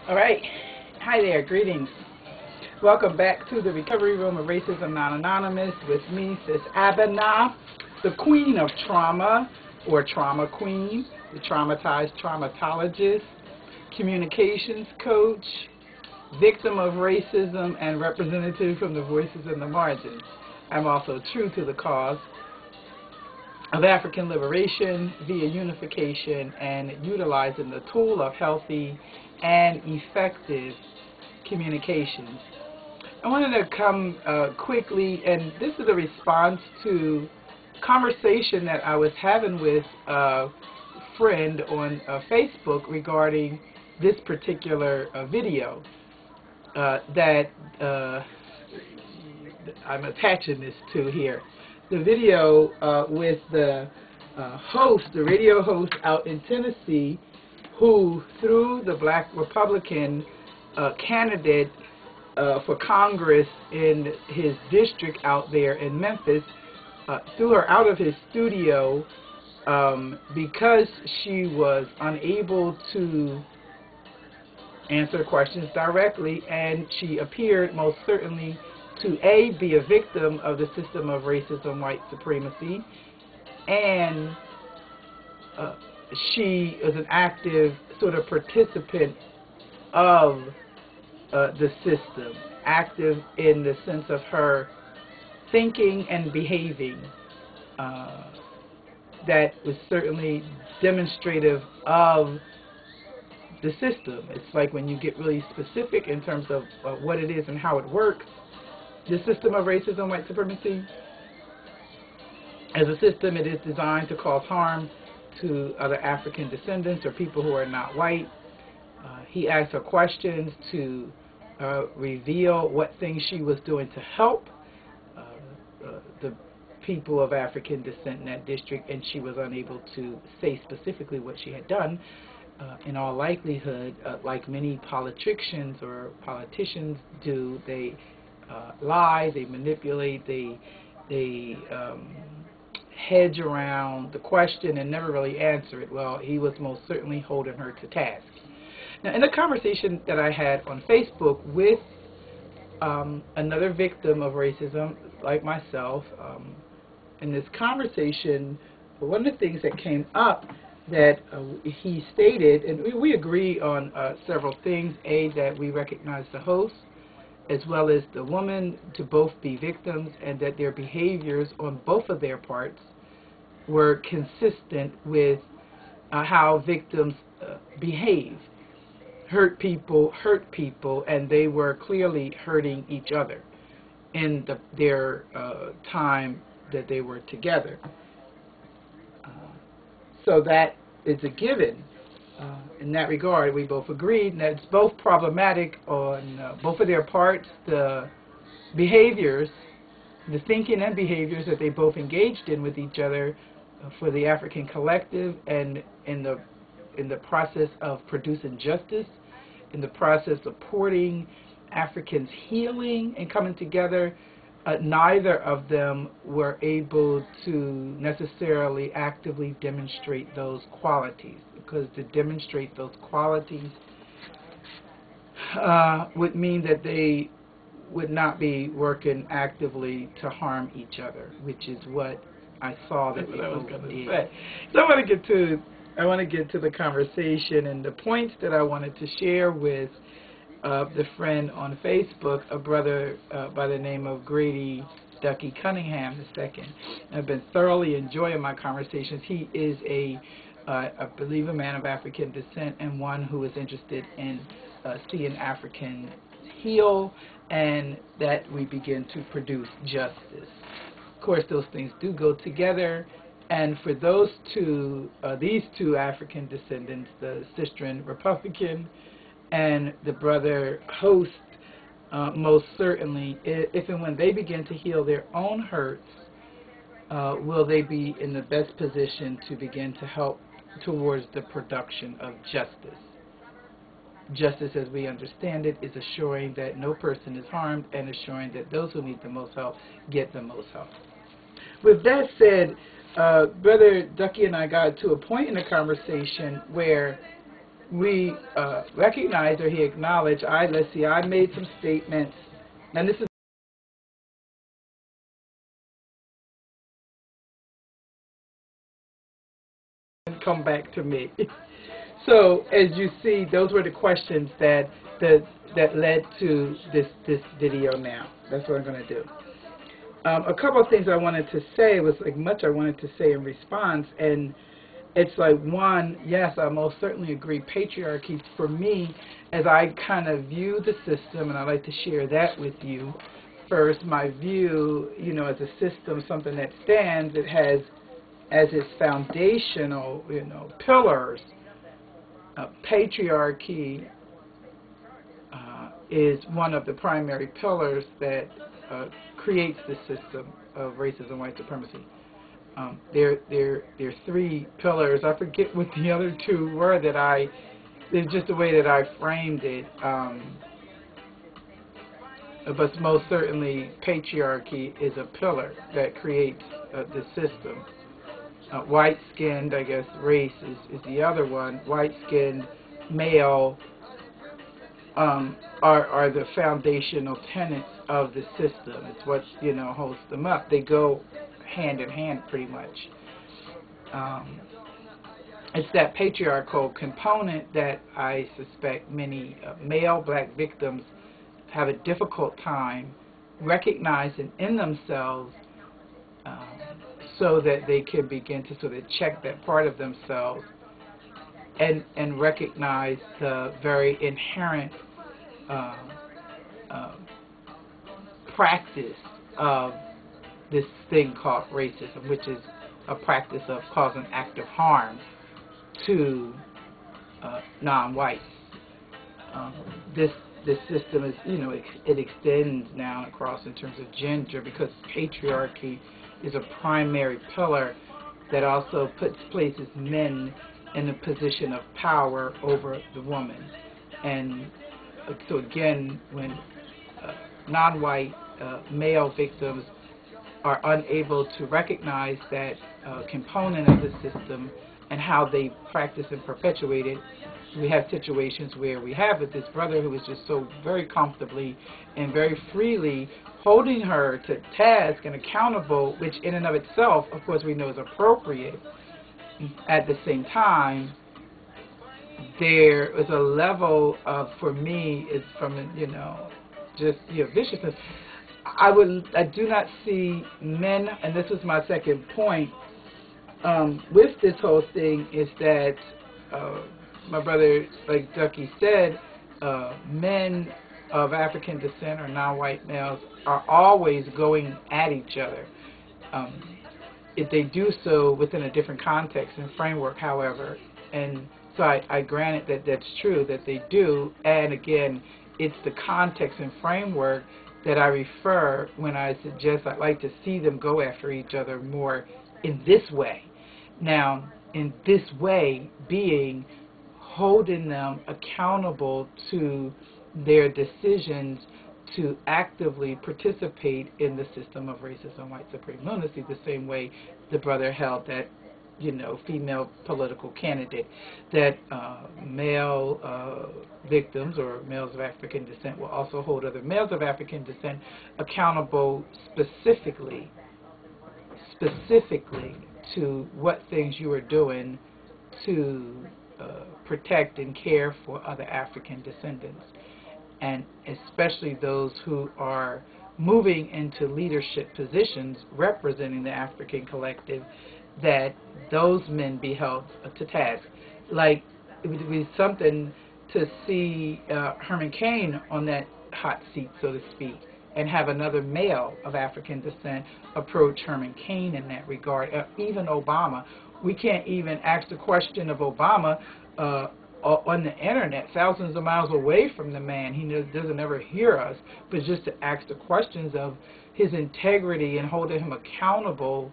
All right. Hi there. Greetings. Welcome back to the Recovery Room of Racism Non-Anonymous with me, Sis Abena, the Queen of Trauma, or Trauma Queen, the Traumatized Traumatologist, Communications Coach, Victim of Racism, and Representative from the Voices in the Margins. I'm also true to the cause of African liberation via unification and utilizing the tool of healthy and effective communications. I wanted to come quickly, and this is a response to conversation that I was having with a friend on Facebook regarding this particular video that I'm attaching this to here. The video with the host, the radio host out in Tennessee, who through the Black Republican candidate for Congress in his district out there in Memphis, threw her out of his studio because she was unable to answer questions directly, and she appeared most certainly to A, be a victim of the system of racism, white supremacy, and she is an active sort of participant of the system, active in the sense of her thinking and behaving that was certainly demonstrative of the system. It's like when you get really specific in terms of what it is and how it works. The system of racism, white supremacy, as a system, it is designed to cause harm to other African descendants or people who are not white. He asked her questions to reveal what things she was doing to help the people of African descent in that district, and she was unable to say specifically what she had done. In all likelihood, like many politicians or politicians do, they lie, they manipulate, they hedge around the question and never really answer it. Well, he was most certainly holding her to task. Now, in the conversation that I had on Facebook with another victim of racism like myself, in this conversation, one of the things that came up that he stated, and we agree on several things: A, that we recognize the host as well as the woman to both be victims, and that their behaviors on both of their parts were consistent with how victims behave. Hurt people, and they were clearly hurting each other in their time that they were together. So that is a given. In that regard, we both agreed that it's both problematic on both of their parts, the behaviors, the thinking and behaviors that they both engaged in with each other for the African collective, and in the process of producing justice, in the process of supporting Africans' healing and coming together. Neither of them were able to necessarily actively demonstrate those qualities, because to demonstrate those qualities would mean that they would not be working actively to harm each other, which is what I saw that I was going to say. So I want to get to the conversation and the points that I wanted to share with the friend on Facebook, a brother by the name of Grady Ducky Cunningham II. I've been thoroughly enjoying my conversations. He is I believe, a man of African descent, and one who is interested in seeing Africans heal and that we begin to produce justice. Of course, those things do go together. And for those two, these two African descendants, the Sistren Republican and the brother host, most certainly, if and when they begin to heal their own hurts, will they be in the best position to begin to help towards the production of justice. Justice, as we understand it, is assuring that no person is harmed and assuring that those who need the most help get the most help. With that said, Brother Ducky and I got to a point in the conversation where we recognized, or he acknowledged, I made some statements, and this is come back to me. So as you see, those were the questions that led to this video now. That's what I'm going to do. A couple of things I wanted to say was like much I wanted to say in response, and it's like, one, yes, I most certainly agree. Patriarchy, for me, as I kind of view the system, and I'd like to share that with you. First, my view, you know, as a system, something that stands, it has as its foundational, you know, pillars. Patriarchy is one of the primary pillars that creates the system of racism, white supremacy. There are three pillars. I forget what the other two were that it's just the way that I framed it. But most certainly, patriarchy is a pillar that creates the system. White-skinned, I guess, race is the other one. White-skinned, male are the foundational tenets of the system. It's what, you know, holds them up. They go hand in hand pretty much. It's that patriarchal component that I suspect many male black victims have a difficult time recognizing in themselves, so that they can begin to sort of check that part of themselves and recognize the very inherent practice of this thing called racism, which is a practice of causing active harm to non-whites. This system is, you know, it extends now across in terms of gender, because patriarchy is a primary pillar that also places men in a position of power over the woman. And so again, when non-white male victims are unable to recognize that component of the system and how they practice and perpetuate it, we have situations where we have this brother who is just so very comfortably and very freely holding her to task and accountable, which in and of itself, of course, we know is appropriate. At the same time, there is a level of, for me, it's from, you know, just, you know, viciousness. I do not see men, and this is my second point, with this whole thing, is that my brother, like Ducky said, men of African descent or non-white males are always going at each other. If they do so within a different context and framework, however, and so I grant it that that's true, that they do, and again, it's the context and framework that I refer when I suggest I'd like to see them go after each other more in this way. Now, in this way being holding them accountable to their decisions to actively participate in the system of racism, white supreme lunacy, the same way the brother held that, you know, female political candidate, that male victims or males of African descent will also hold other males of African descent accountable specifically to what things you are doing to protect and care for other African descendants, and especially those who are moving into leadership positions representing the African collective, that those men be held to task. Like, it would be something to see Herman Cain on that hot seat, so to speak, and have another male of African descent approach Herman Cain in that regard. Even Obama. We can't even ask the question of Obama on the internet, thousands of miles away from the man. He doesn't ever hear us, but just to ask the questions of his integrity and holding him accountable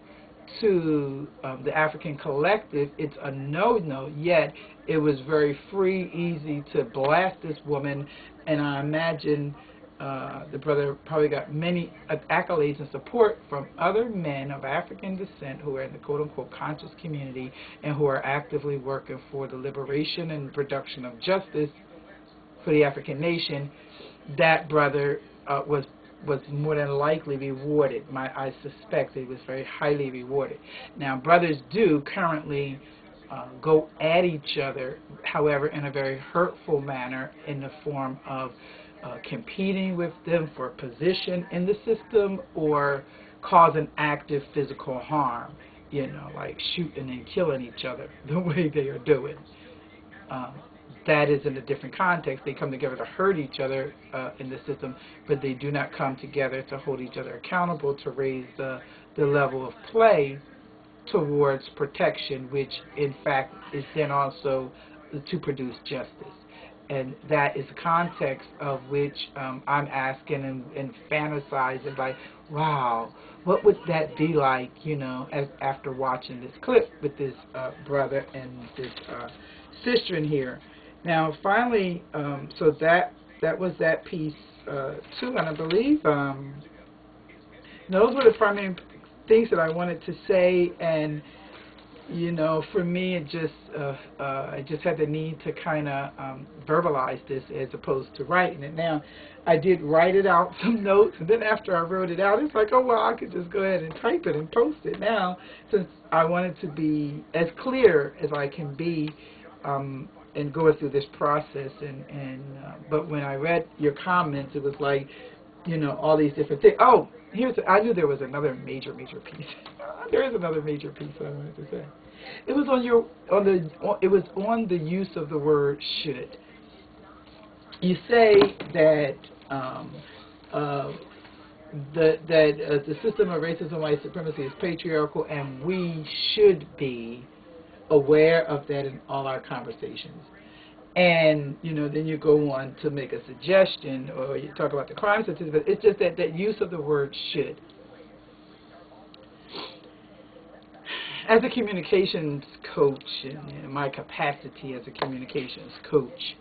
to the African collective, it's a no-no. Yet it was very free, easy to blast this woman, and I imagine The brother probably got many accolades and support from other men of African descent who are in the quote-unquote conscious community and who are actively working for the liberation and production of justice for the African nation. That brother was more than likely rewarded. I suspect he was very highly rewarded. Now, brothers do currently go at each other, however, in a very hurtful manner, in the form of competing with them for position in the system or causing active physical harm, like shooting and killing each other the way they are doing. That is in a different context. They come together to hurt each other in the system, but they do not come together to hold each other accountable, to raise the level of play towards protection, which in fact is then also to produce justice. And that is the context of which I'm asking and fantasizing, like, wow, what would that be like, after watching this clip with this brother and this sister in here. Now, finally, so that was that piece too, and I believe those were the primary things that I wanted to say. And for me, it just I just had the need to kind of verbalize this as opposed to writing it. Now, I did write it out, some notes, and then after I wrote it out, it's like, oh, well, I could just go ahead and type it and post it. Now, since I wanted to be as clear as I can be and go through this process, but when I read your comments, it was like, all these different things. Oh, I knew there was another major piece. There is another major piece I wanted to say. It was on the use of the word should. You say that the system of racism and white supremacy is patriarchal, and we should be aware of that in all our conversations. And, then you go on to make a suggestion, or you talk about the crime statistics, but it's just that use of the word should. As a communications coach, and in my capacity as a communications coach,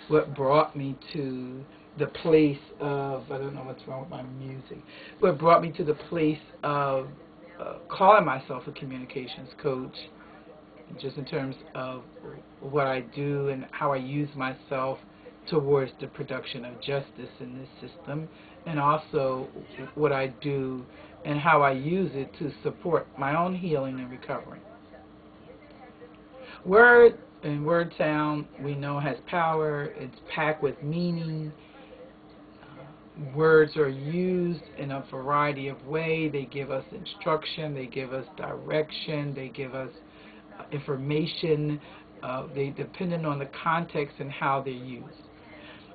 what brought me to the place of, I don't know what's wrong with my music, what brought me to the place of calling myself a communications coach, just in terms of what I do and how I use myself towards the production of justice in this system, and also what I do and how I use it to support my own healing and recovery. Word and word sound, we know, has power. It's packed with meaning. Words are used in a variety of ways. They give us instruction. They give us direction. They give us information. They depending on the context and how they're used.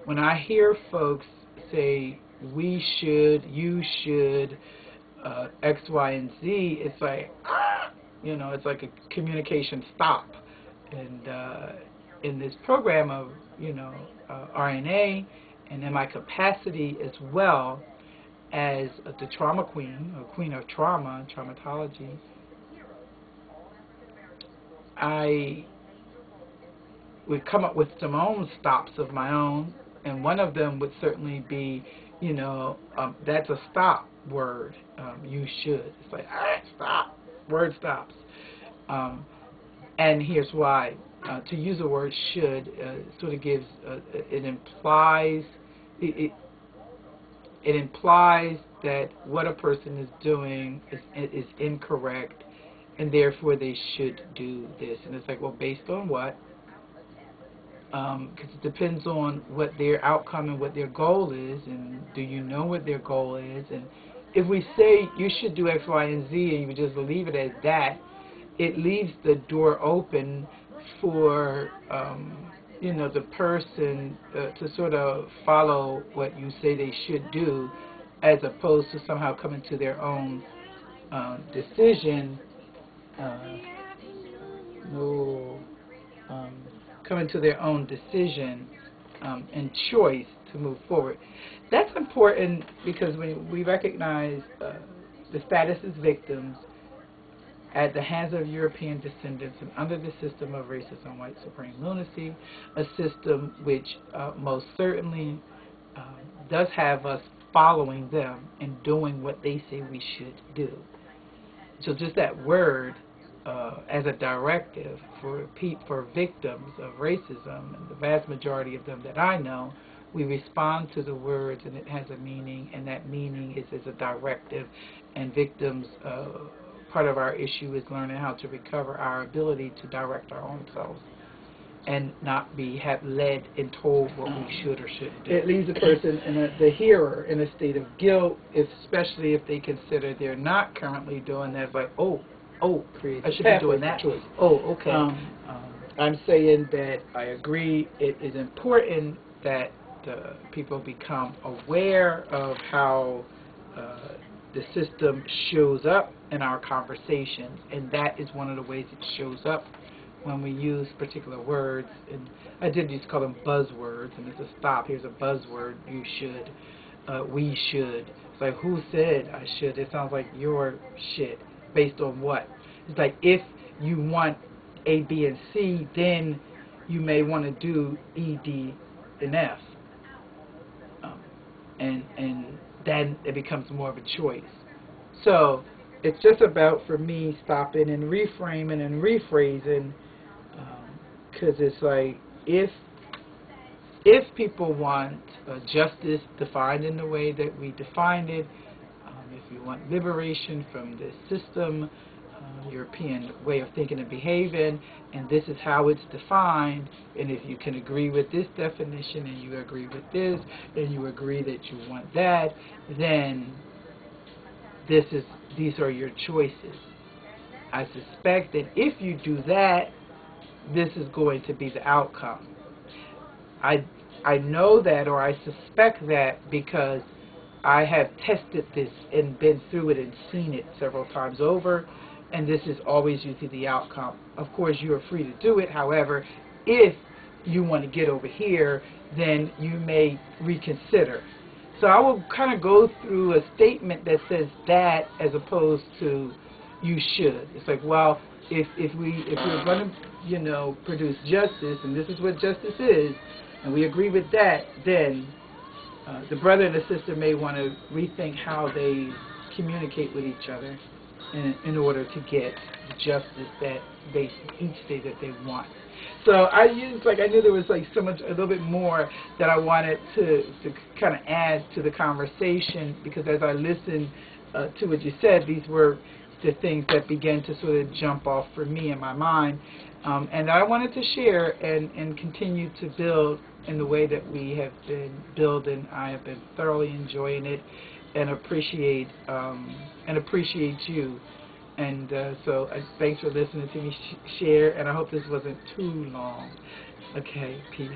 When I hear folks say we should, you should, X, Y, and Z, it's like it's like a communication stop. And in this program of RNA, and in my capacity as well as the trauma queen, or queen of trauma, traumatology, I would come up with some own stops of my own, and one of them would certainly be, that's a stop word. You should. It's like, stop. Word stops. And here's why. To use the word should sort of gives, it implies that what a person is doing is incorrect, and therefore they should do this. And it's like, well, based on what? Because it depends on what their outcome and what their goal is, and do you know what their goal is? And if we say you should do X, Y, and Z, and you just leave it as that, it leaves the door open for the person to sort of follow what you say they should do, as opposed to somehow coming to their own decision. Coming to their own decision and choice to move forward. That's important because when we recognize the status as victims at the hands of European descendants and under the system of racism, white supreme lunacy, a system which most certainly does have us following them and doing what they say we should do. So just that word as a directive for victims of racism, and the vast majority of them that I know, we respond to the words and it has a meaning, and that meaning is as a directive, and victims, part of our issue is learning how to recover our ability to direct our own selves and not be led and told what we should or shouldn't do. It leaves a person, the hearer, in a state of guilt, especially if they consider they're not currently doing that. Like, I should be doing that. Choice. Oh, okay. I'm saying that I agree. It is important that people become aware of how the system shows up in our conversations, and that is one of the ways it shows up when we use particular words. And I did used to call them buzzwords, and there's a stop. Here's a buzzword. You should. We should. It's like, who said I should? It sounds like your shit. Based on what? It's like, if you want A, B, and C, then you may want to do E, D, and F. And then it becomes more of a choice. So it's just about, for me, stopping and reframing and rephrasing, because it's like, if people want justice defined in the way that we defined it, if you want liberation from this system, European way of thinking and behaving, and this is how it's defined, and if you can agree with this definition, and you agree with this, and you agree that you want that, then these are your choices. I suspect that if you do that, this is going to be the outcome. I know that, or I suspect that, because I have tested this and been through it and seen it several times over, and this is always usually the outcome. Of course, you are free to do it. However, if you want to get over here, then you may reconsider. So I will kind of go through a statement that says that as opposed to you should. It's like, well, if we're going to produce justice, and this is what justice is, and we agree with that, then the brother and the sister may want to rethink how they communicate with each other in order to get the justice that they each say that they want. So I knew there was a little bit more that I wanted to kind of add to the conversation, because as I listened to what you said, these were the things that began to sort of jump off for me in my mind, and I wanted to share and continue to build in the way that we have been building. I have been thoroughly enjoying it and appreciate you. And so thanks for listening to me share, and I hope this wasn't too long. Okay, peace.